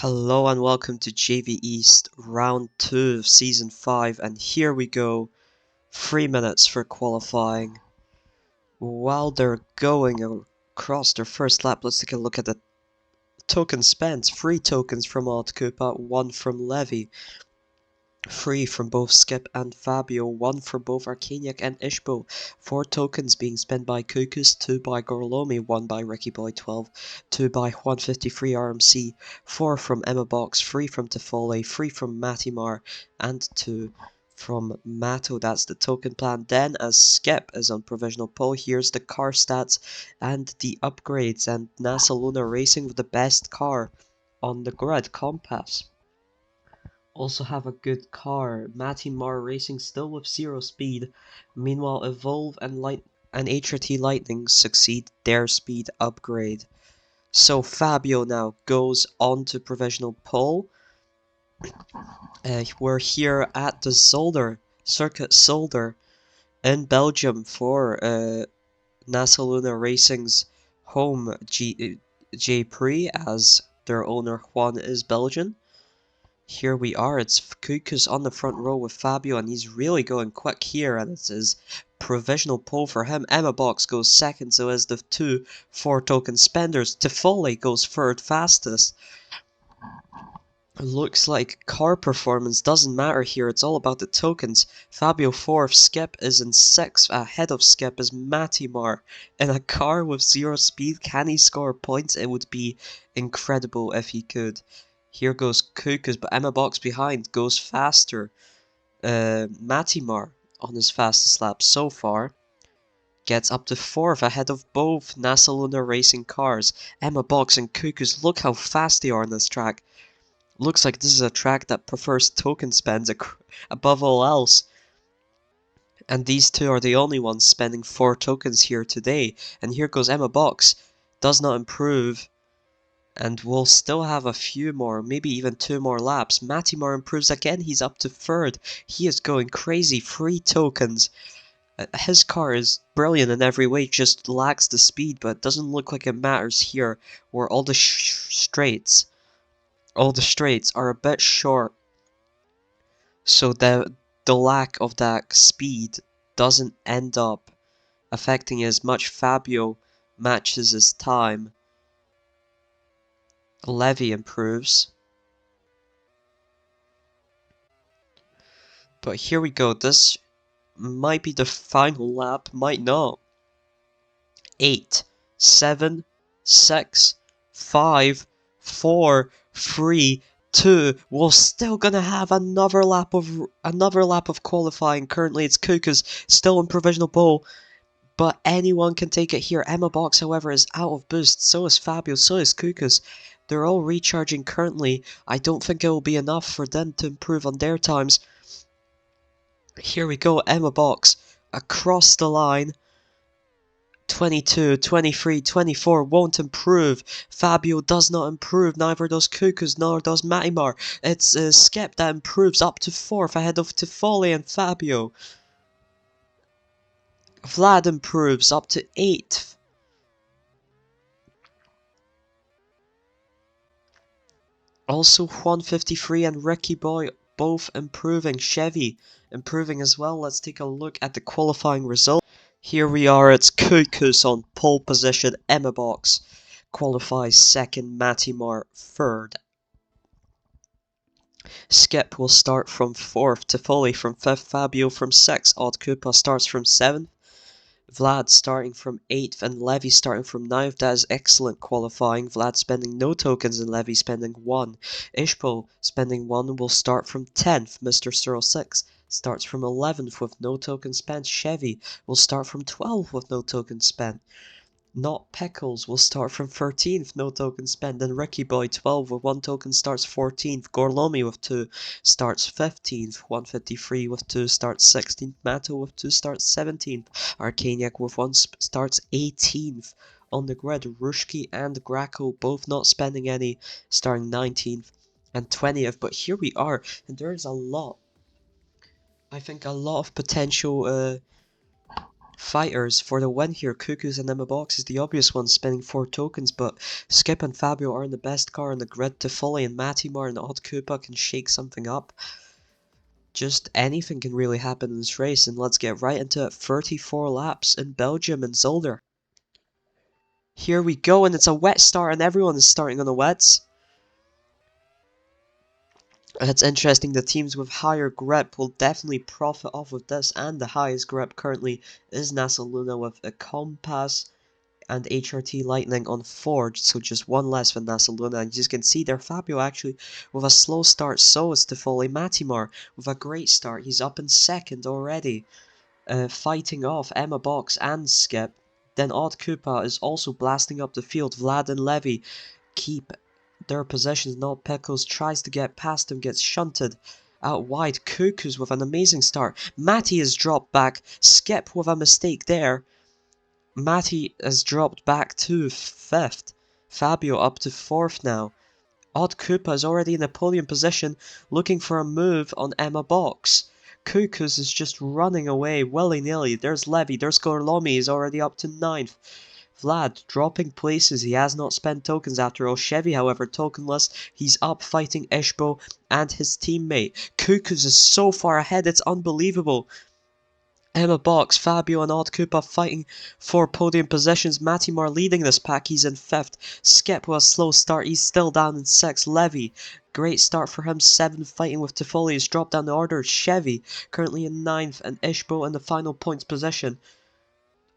Hello and welcome to JV East Round 2 of Season 5, and here we go. 3 minutes for qualifying. While they're going across their first lap, let's take a look at the token spent. 3 tokens from Odd Koopa, 1 from Levy, 3 from both Skip and Fabio, 1 from both Arcaniac and Ishbo, 4 tokens being spent by Cuckoos, 2 by Gorlomi, 1 by RickyBoy12, 2 by 153 RMC, 4 from Emma Box, 3 from Tifole, 3 from Matimar, and 2 from Mato. That's the token plan. Then, as Skip is on provisional pole, here's the car stats and the upgrades, and NASA Luna Racing with the best car on the grid, Compass. Also have a good car. Matimar Racing still with 0 speed. Meanwhile, Evolve and HRT Lightning succeed their speed upgrade. So Fabio now goes on to provisional pole. We're here at the Circuit Zolder in Belgium for NASA Luna Racing's home J-Prix, as their owner Juan is Belgian. Here we are, it's Cuckoos on the front row with Fabio, and he's really going quick here, and it's his provisional pole for him. Emma Box goes second, so as the 2 4-token spenders. Tifole goes third fastest. Looks like car performance doesn't matter here, it's all about the tokens. Fabio 4th, Skip is in 6th, ahead of Skip is Matimar. In a car with 0 speed, can he score points? It would be incredible if he could. Here goes Cuckoos, but Emma Box behind goes faster. Matimar on his fastest lap so far gets up to 4th, ahead of both NASA Luna Racing cars. Emma Box and Cuckoos, look how fast they are on this track. Looks like this is a track that prefers token spends above all else. And these two are the only ones spending 4 tokens here today. And here goes Emma Box. Does not improve. And we'll still have a few more, maybe even 2 more laps. Matimar improves again, he's up to 3rd. He is going crazy, 3 tokens. His car is brilliant in every way, just lacks the speed, but it doesn't look like it matters here, where all the straights are a bit short. So the lack of that speed doesn't end up affecting as much. Fabio matches his time. Levy improves. But here we go, this might be the final lap, might not. 8, 7, 6, 5, 4, 3, 2. We're still gonna have another lap of qualifying. Currently it's Cuckoos still in provisional pole, but anyone can take it here. Emma Box, however, is out of boost. So is Fabio, so is Cuckoos. They're all recharging currently. I don't think it will be enough for them to improve on their times. Here we go, Emma Box across the line. 22, 23, 24 won't improve. Fabio does not improve, neither does Cuckoos, nor does Matimar. It's Skip that improves up to 4th, ahead of Tifole and Fabio. Vlad improves up to 8th. Also 153 and Ricky Boy both improving. Chevy improving as well. Let's take a look at the qualifying result. Here we are, it's Cuckoos on pole position. Emma Box qualifies 2nd, Matimar 3rd. Skip will start from 4th, Tifole from 5th, Fabio from 6th, Odd Koopa starts from 7th, Vlad starting from 8th, and Levy starting from 9th. That is excellent qualifying. Vlad spending no tokens and Levy spending 1. Ishpo spending 1 will start from 10th. Mr. 06 starts from 11th with no tokens spent. Chevy will start from 12th with no tokens spent. Not Pickles will start from 13th, no token spent. Then Ricky Boy 12 with 1 token starts 14th. Gorlomi with 2 starts 15th. 153 with 2 starts 16th. Mato with 2 starts 17th. Arcaniac with 1 starts 18th. On the grid, Rushki and Graco both not spending any, starting 19th and 20th. But here we are, and there is a lot. I think a lot of potential Fighters for the win here. Cuckoos and Emma Box is the obvious one, spending 4 tokens, but Skip and Fabio are in the best car on the grid. Tifoli and Matimar and Odd Koopa can shake something up. Just anything can really happen in this race, and let's get right into it. 34 laps in Belgium and Zolder. Here we go, and it's a wet start, and everyone is starting on the wets. It's interesting, the teams with higher grip will definitely profit off of this, and the highest grip currently is NASA Luna with a Compass and HRT Lightning on Forge, so just one less than NASA Luna. And you can see there, Fabio actually with a slow start, so is Tifoli. Matimar with a great start, he's up in second already, fighting off Emma Box and Skip. Then Odd Koopa is also blasting up the field. Vlad and Levy keep their positions. Not Pickles tries to get past him, gets shunted out wide. Cuckoos with an amazing start. Matty is dropped back. Skip with a mistake there. Matty has dropped back to 5th. Fabio up to 4th now. Odd Koopa is already in a podium position, looking for a move on Emma Box. Cuckoos is just running away willy-nilly. There's Levy, there's Gorlomi, he's already up to 9th. Vlad dropping places, he has not spent tokens after all. Chevy, however, tokenless. He's up fighting Ishbo and his teammate. Cuckoos is so far ahead, it's unbelievable. Emma Box, Fabio and Odd Koopa fighting for podium positions. Matimar leading this pack, he's in 5th. Skip with a slow start, he's still down in 6th. Levy, great start for him, 7th, fighting with Tifoli, has dropped down the order. Chevy, currently in 9th, and Ishbo in the final points position.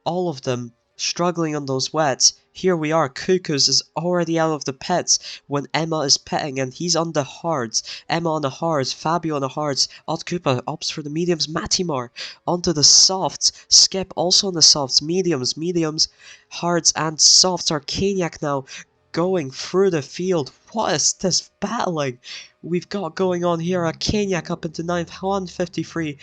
All of them struggling on those wets. Here we are, Cuckoos is already out of the pits when Emma is pitting, and he's on the hards. Emma on the hards, Fabio on the hards. Odd Koopa opts for the mediums. Matimar onto the softs. Skip also on the softs. Mediums, hards and softs. Arcaniac now going through the field. What is this battling we've got going on here? Arcaniac up into 9th, 153.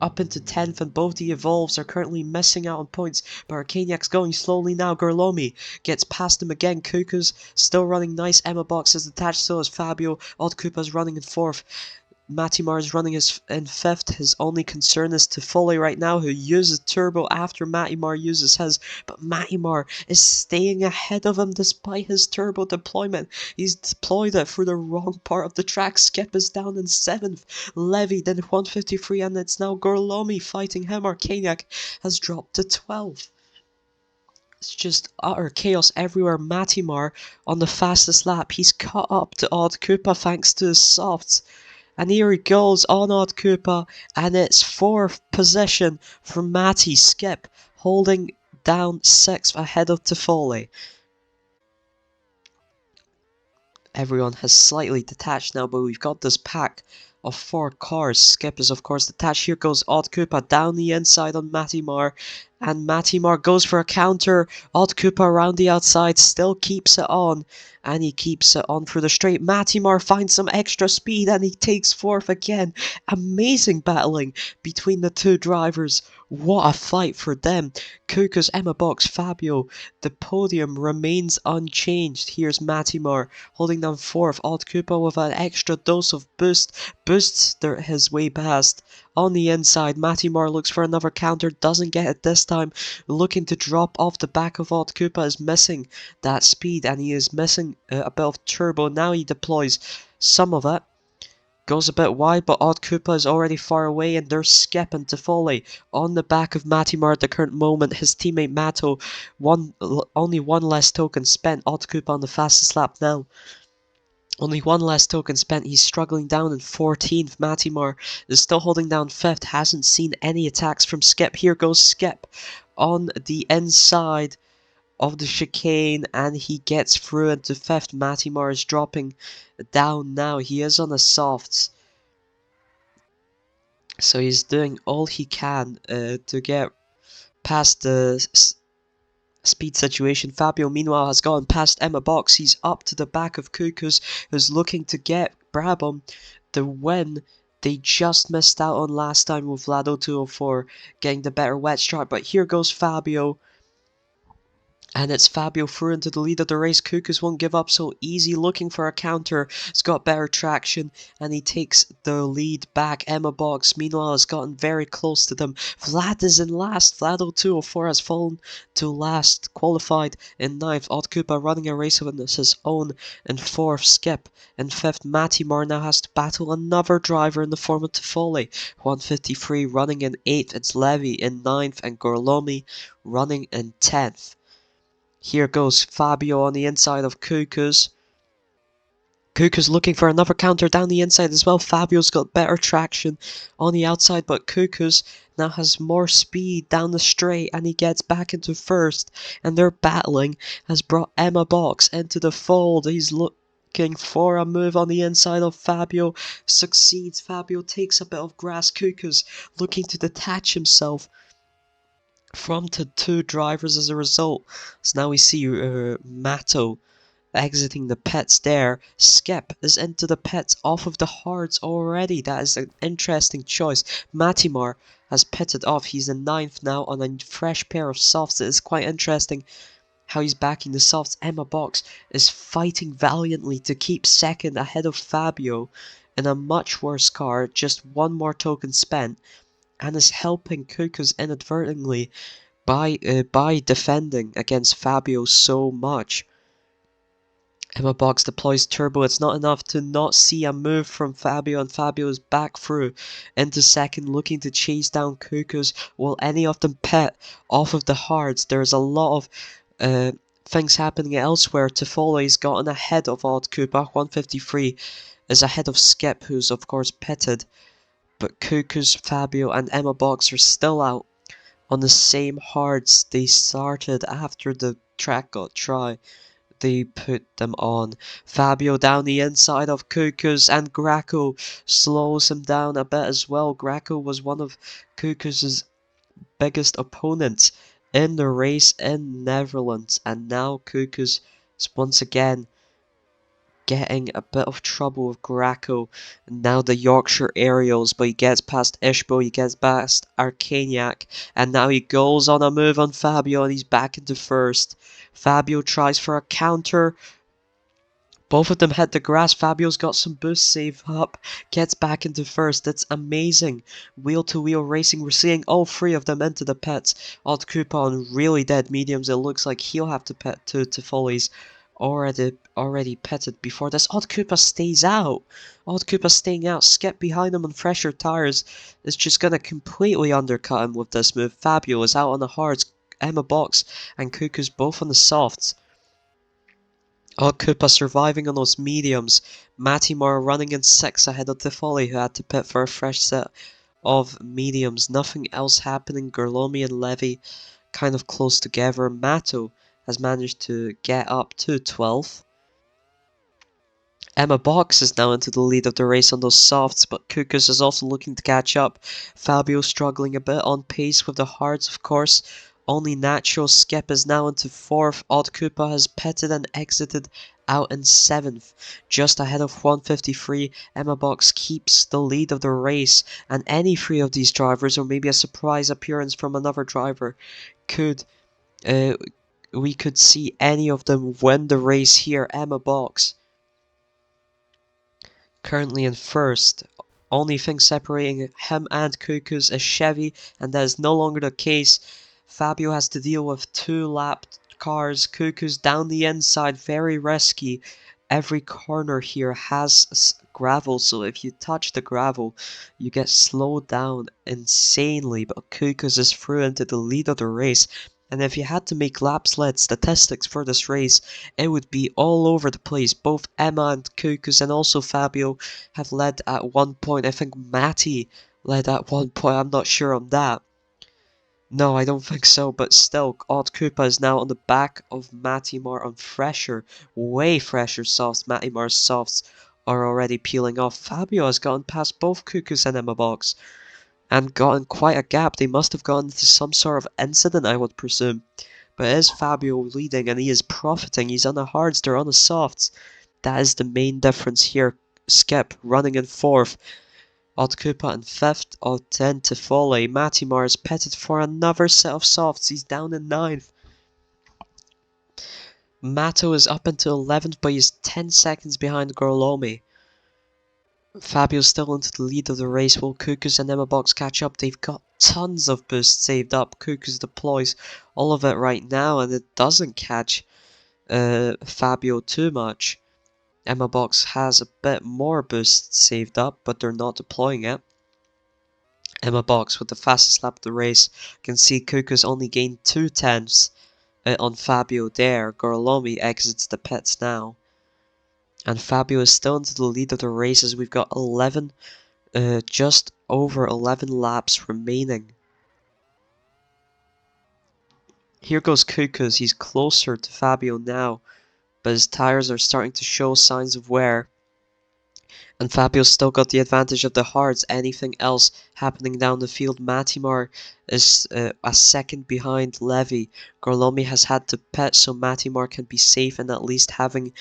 Up into 10th, and both the Evolves are currently missing out on points, but Arcaniac's going slowly now. Gorlomi gets past him again. Cuckoo's still running nice. Emma Box is attached, so is Fabio. Odd Koopa's running in 4th. Matimar is running in 5th. His only concern is Tifoli right now, who uses Turbo after Matimar uses his. But Matimar is staying ahead of him despite his Turbo deployment. He's deployed it through the wrong part of the track. Skip is down in 7th. Levy then 153, and it's now Gorlomi fighting him. Arcaniac has dropped to 12th. It's just utter chaos everywhere. Matimar on the fastest lap. He's caught up to Odd Koopa thanks to his softs. And here he goes on Odd Koopa, and it's 4th position for Matty. Skip holding down 6th ahead of Tifoli. Everyone has slightly detached now, but we've got this pack of 4 cars. Skip is of course detached. Here goes Odd Koopa down the inside on Matimar, and Matimar goes for a counter. Odd Koopa around the outside still keeps it on, and he keeps it on for the straight. Matimar finds some extra speed, and he takes 4th again. Amazing battling between the two drivers. What a fight for them. Kuka's Emma Box, Fabio. The podium remains unchanged. Here's Matimar holding down 4th. Odd Koopa with an extra dose of boosts his way past. On the inside, Matimar looks for another counter, doesn't get it this time. Looking to drop off the back of Odd Koopa, is missing that speed, and he is missing a bit of turbo. Now he deploys some of it. Goes a bit wide, but Odd Koopa is already far away, and there's Skip and Tifoli on the back of Matimar at the current moment. His teammate Mato, only one less token spent. Odd Koopa on the fastest lap now. Only one less token spent. He's struggling down in 14th. Matimar is still holding down 5th. Hasn't seen any attacks from Skip. Here goes Skip on the inside of the chicane, and he gets through into 5th. Matimar is dropping down now. He is on the softs, so he's doing all he can to get past the speed situation. Fabio meanwhile has gone past Emma Box. He's up to the back of Cuckoos, who's looking to get Brabham the win they just missed out on last time with Vlado 204 getting the better wet start. But here goes Fabio And it's Fabio through into the lead of the race. Cuckoos won't give up so easy, looking for a counter. He's got better traction, and he takes the lead back. Emma Box, meanwhile, has gotten very close to them. Vlad is in last. Vlad0204 has fallen to last, qualified in ninth. Odd Koopa running a race of his own in fourth. Skip in fifth. Matimar now has to battle another driver in the form of Tifoli. 153 running in eighth. It's Levy in ninth, and Gorlomi running in 10th. Here goes Fabio on the inside of Cuckoos. Cuckoos looking for another counter down the inside as well. Fabio's got better traction on the outside, but Cuckoos now has more speed down the straight, and he gets back into first. And their battling has brought Emma Box into the fold. He's looking for a move on the inside of Fabio. Succeeds. Fabio takes a bit of grass. Cuckoos looking to detach himself from the two drivers as a result. So now we see Matto exiting the pits there. Skip is into the pits off of the hards already. That is an interesting choice. Matimar has pitted off. He's in ninth now on a fresh pair of softs. It is quite interesting how he's backing the softs. Emma Box is fighting valiantly to keep second ahead of Fabio in a much worse car. Just one more token spent, and is helping Cuckoos inadvertently by defending against Fabio so much. Emma Box deploys turbo. It's not enough to not see a move from Fabio, and Fabio is back through into second, looking to chase down Cuckoos. Will any of them pit off of the hards? There's a lot of things happening elsewhere. Tifoli's gotten ahead of Odd Koopa. 153 is ahead of Skip, who's of course pitted. But Cuckoos, Fabio, and Emma Box are still out on the same hards they started after the track got dry. They put them on. Fabio down the inside of Cuckoos, and Graco slows him down a bit as well. Graco was one of Cuckoos' biggest opponents in the race in Netherlands, and now Cuckoos is once again getting a bit of trouble with Graco. And now the Yorkshire Aerials, but he gets past Ishbo, he gets past Arcaniac, and now he goes on a move on Fabio, and he's back into first. Fabio tries for a counter. Both of them hit the grass. Fabio's got some boost saved up, gets back into first. It's amazing. Wheel-to-wheel racing. We're seeing all three of them into the pits. Odd Koopa on really dead mediums. It looks like he'll have to pit to Tifoli's already pitted before this. Odd Koopa stays out. Odd Koopa staying out. Skip behind him on fresher tires is just going to completely undercut him with this move. Fabio is out on the hards. Emma Box and Cuckoo's both on the softs. Odd Koopa surviving on those mediums. Matimar running in 6th ahead of Tifoli, who had to pit for a fresh set of mediums. Nothing else happening. Gerlomi and Levy kind of close together. Matto has managed to get up to 12th. Emma Box is now into the lead of the race on those softs, but Cuckoos is also looking to catch up. Fabio struggling a bit on pace with the hards, of course. Only natural. Skip is now into 4th. Odd Koopa has pitted and exited out in 7th, just ahead of 153. Emma Box keeps the lead of the race, and any three of these drivers, or maybe a surprise appearance from another driver, we could see any of them win the race here. Emma Box currently in first. Only thing separating him and Cuckoos is Chevy, and that is no longer the case. Fabio has to deal with 2-lap cars. Cuckoos down the inside, very risky. Every corner here has gravel, so if you touch the gravel, you get slowed down insanely. But Cuckoos is through into the lead of the race. And if you had to make lap-led statistics for this race, it would be all over the place. Both Emma and Cuckoos and also Fabio have led at one point. I think Matty led at one point. I'm not sure on that. No, I don't think so, but still, Odd Koopa is now on the back of Matimar on fresher, way fresher softs. Matimar's softs are already peeling off. Fabio has gotten past both Cuckoos and Emma Box, and gotten quite a gap. They must have gotten into some sort of incident, I would presume. But it is Fabio leading, and he is profiting. He's on the hards, they're on the softs. That is the main difference here. Skip running in 4th. Odd Koopa in 5th. Odd 10 to Foley. Matimar is petted for another set of softs. He's down in 9th. Matto is up into 11th, but he's 10 seconds behind Gorlomi. Fabio's still into the lead of the race. Will Cuckoos and Emma Box catch up? They've got tons of boost saved up. Cuckoos deploys all of it right now, and it doesn't catch Fabio too much. Emma Box has a bit more boost saved up, but they're not deploying it. Emma Box with the fastest lap of the race. Can see Cuckoos only gained 2/10 on Fabio there. Gorlomi exits the pits now. And Fabio is still into the lead of the race as we've got 11, just over 11 laps remaining. Here goes Cuckoos. He's closer to Fabio now, but his tires are starting to show signs of wear. And Fabio's still got the advantage of the hards. Anything else happening down the field, Matimar is a second behind Levy. Gorlomi has had to pit, so Matimar can be safe in at least having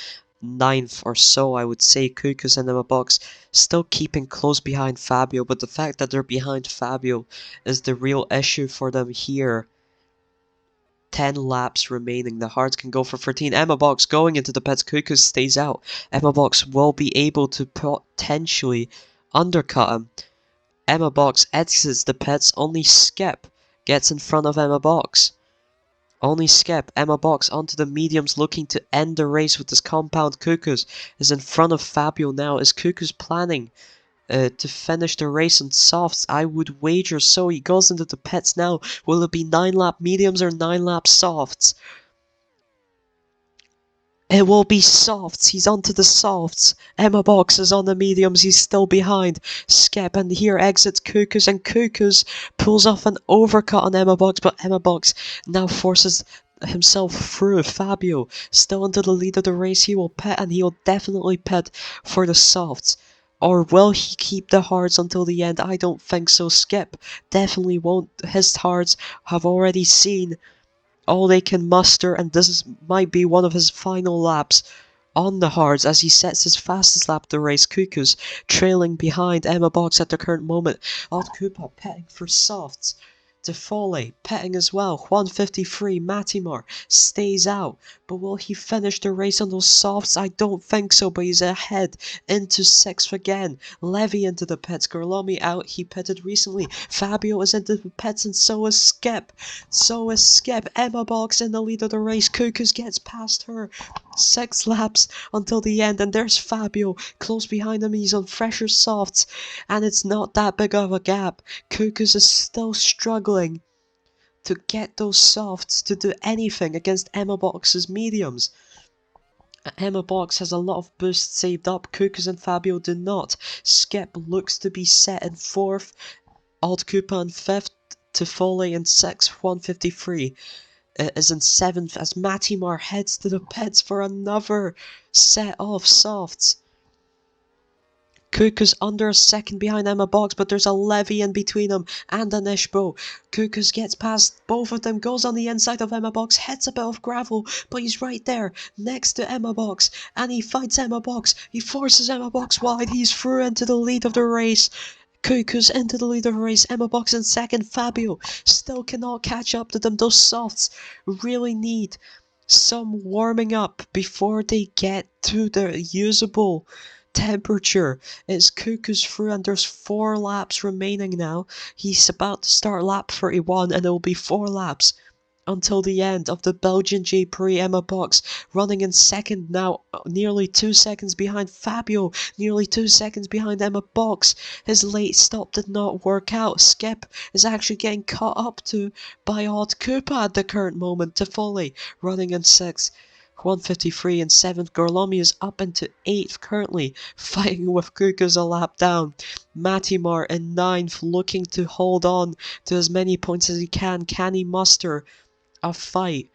9th or so, I would say. Cuckoos and Emma Box still keeping close behind Fabio, but the fact that they're behind Fabio is the real issue for them here. 10 laps remaining. The hards can go for 13. Emma Box going into the pits. Cuckoos stays out. Emma Box will be able to potentially undercut him. Emma Box exits the pits. Only Skip gets in front of Emma Box. Only Skip. Emma Box onto the mediums, looking to end the race with this compound. Cuckoos is in front of Fabio now. Is Cuckoos planning to finish the race on softs? I would wager so. He goes into the pits now. Will it be 9-lap mediums or 9-lap softs? It will be softs. He's onto the softs. Emma Box is on the mediums. He's still behind Skep, and here exits Cuckoos, and Cuckoos pulls off an overcut on Emma Box, but Emma Box now forces himself through. Fabio still into the lead of the race. He will pit, and he will definitely pit for the softs. Or will he keep the hards until the end? I don't think so. Skip definitely won't. His hards have already seen all they can muster, and might be one of his final laps on the hards as he sets his fastest lap of the race. Cuckoos trailing behind Emma Box at the current moment. Old Koopa petting for softs. Defole petting as well. 153. Matimar stays out, but will he finish the race on those softs? I don't think so, but he's ahead into 6th again. Levy into the pits. Gorlomi out. He pitted recently. Fabio is into the pits, and so is Skip. So is Skip. Emma Box in the lead of the race. Cuckoos gets past her. 6 laps until the end, and there's Fabio close behind him. He's on fresher softs, and it's not that big of a gap. Cuckoos is still struggling to get those softs to do anything against Emma Box's mediums. Emma Box has a lot of boost saved up. Cuckoos and Fabio do not. Skip looks to be set in 4th. Old Koopa in 5th. Tifole in 6th. 153 is in 7th as Matimar heads to the pits for another set of softs. Cuckoos under a second behind Emma Box, but there's a Levy in between them and an Ishbo. Cuckoos gets past both of them, goes on the inside of Emma Box, hits a bit of gravel, but he's right there next to Emma Box, and he fights Emma Box. He forces Emma Box wide. He's through into the lead of the race. Cuckoos into the lead of the race. Emma Box in 2nd. Fabio still cannot catch up to them. Those softs really need some warming up before they get to the usable temperature. It's Cuckoos through, and there's 4 laps remaining now. He's about to start lap 31, and it will be 4 laps until the end of the Belgian J-Prix. Emma Box running in 2nd now, nearly 2 seconds behind Fabio, nearly 2 seconds behind Emma Box. His late stop did not work out. Skip is actually getting caught up to by Odd Koopa at the current moment. Tifole running in 6th. 153 in 7th. Gorlomi is up into 8th currently, fighting with Cuckoos a lap down. Matimar in 9th, looking to hold on to as many points as he can. Can he muster a fight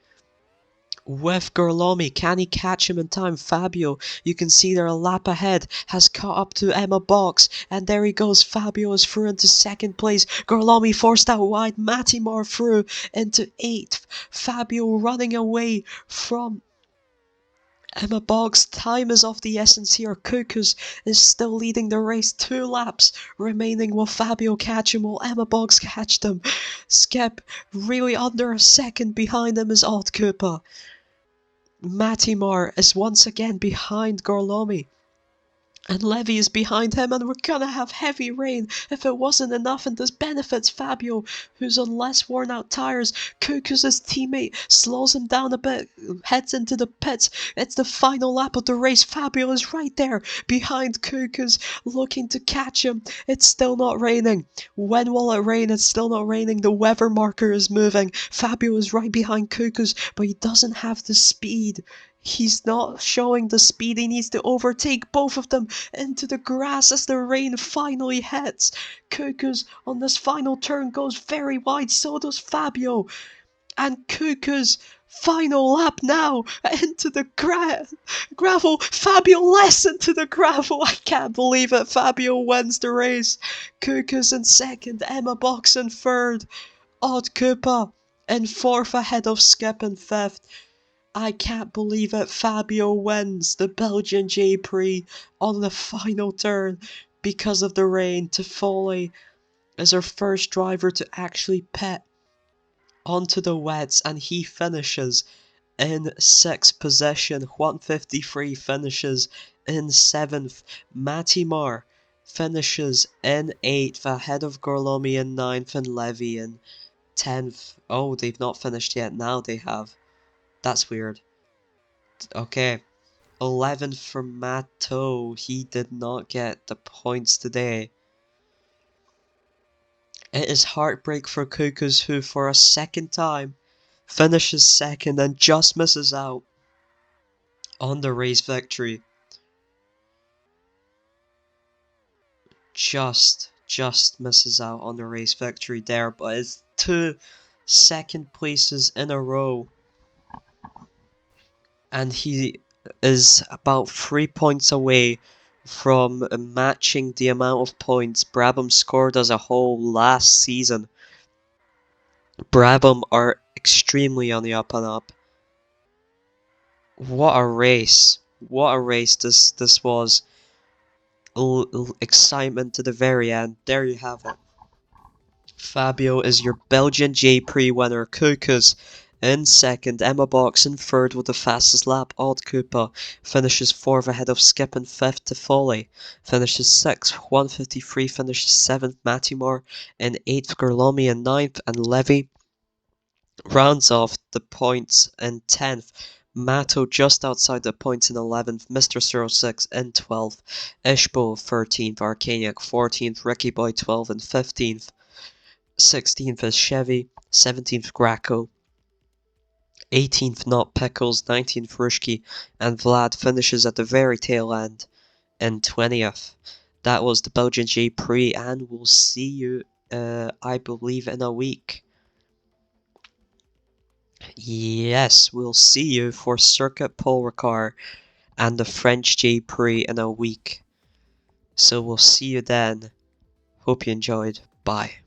with Gorlomi? Can he catch him in time? Fabio, you can see they're a lap ahead, has caught up to Emma Box, and there he goes. Fabio is through into 2nd place. Gorlomi forced out wide. Matimar through into 8th. Fabio running away from Emma Box. Time is of the essence here. Cuckoos is still leading the race. 2 laps remaining. Will Fabio catch him? Will Emma Box catch them? Skip really under a second behind him is Odd Koopa. Matimar is once again behind Gorlomi. And Levy is behind him, and we're gonna have heavy rain. If it wasn't enough, and this benefits Fabio, who's on less worn out tires. Kukus' teammate slows him down a bit, heads into the pits. It's the final lap of the race. Fabio is right there behind Kukus, looking to catch him. It's still not raining. When will it rain? It's still not raining. The weather marker is moving. Fabio is right behind Kukus, but he doesn't have the speed. He's not showing the speed. He needs to overtake both of them into the grass as the rain finally hits. Kukus on this final turn goes very wide, so does Fabio. And Kukus, final lap now, into the gravel. Fabio less into the gravel. I can't believe it. Fabio wins the race. Kukus in second, Emma Box in third. Odd Koopa in fourth ahead of Skip in fifth. I can't believe it. Fabio wins the Belgian J-Prix on the final turn because of the rain. Toffoli is our first driver to actually pit onto the wets, and he finishes in 6th position. 153 finishes in 7th. Matimar finishes in 8th ahead of Gorlomi in 9th and Levy in 10th. Oh, they've not finished yet. Now they have. That's weird. Okay. 11th for Mato. He did not get the points today. It is heartbreak for Kukus, who for a second time finishes second and just misses out on the race victory. Just misses out on the race victory there, but it's 2 second places in a row. And he is about 3 points away from matching the amount of points Brabham scored as a whole last season. Brabham are extremely on the up and up. What a race. What a race this was. Excitement to the very end. There you have it. Fabio is your Belgian J-Prix winner. Kukus in second. Emma Box in third with the fastest lap. Odd Koopa finishes 4th ahead of Skip in 5th. Toffoli finishes 6th. 153 finishes 7th. Matimar in 8th. Gorlomi in 9th. And Levy rounds off the points in 10th. Mato just outside the points in 11th. Mr. 06 in 12th. Ishbo 13th. Arcaniac 14th. Ricky Boy 12th and 15th. 16th is Chevy, 17th Graco, 18th Not Pickles, 19th Rushki, and Vlad finishes at the very tail end in 20th. That was the Belgian J-Prix, and we'll see you, I believe, in a week. Yes, we'll see you for Circuit Paul Ricard and the French J-Prix in a week. So we'll see you then. Hope you enjoyed. Bye.